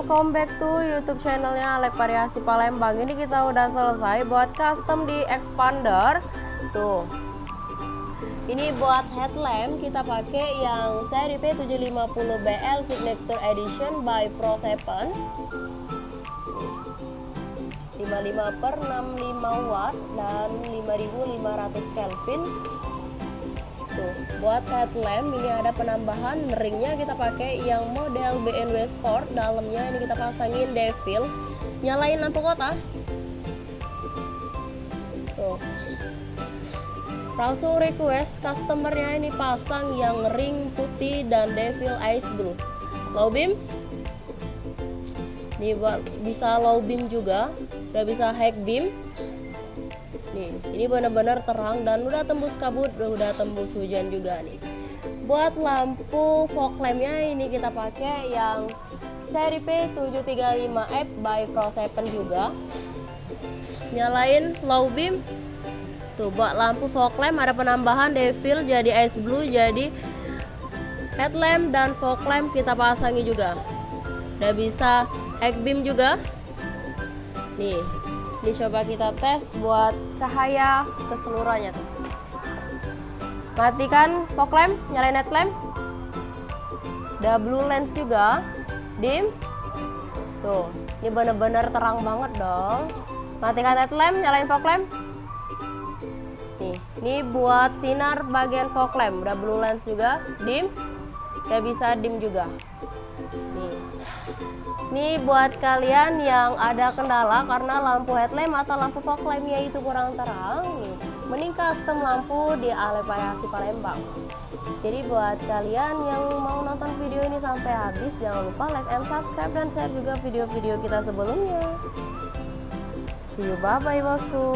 welcome back to YouTube channelnya Alek Variasi Palembang. Ini kita udah selesai buat custom di expander. Tuh. Ini buat headlamp kita pakai yang seri P750BL Signature Edition by Pro7. 55/65 watt dan 5500 Kelvin. Tuh, buat headlamp ini ada penambahan ringnya, kita pakai yang model BMW Sport. Dalamnya ini kita pasangin Devil. Nyalain lampu kota. Tuh. Langsung request customernya ini pasang yang ring putih dan Devil Ice Blue. Low beam. Nih bisa low beam juga, udah bisa high beam. Nih, ini benar-benar terang dan udah tembus kabut, udah tembus hujan juga nih. Buat lampu fog lampnya ini kita pakai yang seri P735F by Pro7 juga. Nyalain low beam. Tuh, buat lampu fog lamp ada penambahan Devil jadi ice blue, jadi headlamp dan fog lamp kita pasangi juga. Udah bisa high beam juga. Nih. Ini coba kita tes buat cahaya keseluruhannya tuh. Matikan fog lamp, nyalain headlamp. Udah blue lens juga. Dim. Tuh, ini bener-bener terang banget dong. Matikan headlamp, nyalain fog lamp. Nih, ini buat sinar bagian fog lamp. Udah blue lens juga. Dim. Udah bisa dim juga. Nih. Ini buat kalian yang ada kendala karena lampu headlamp atau lampu fog lampnya itu kurang terang, mending custom lampu di Alek Variasi Palembang. Jadi buat kalian yang mau nonton video ini sampai habis, jangan lupa like and subscribe dan share juga video-video kita sebelumnya. See you, bye-bye bosku.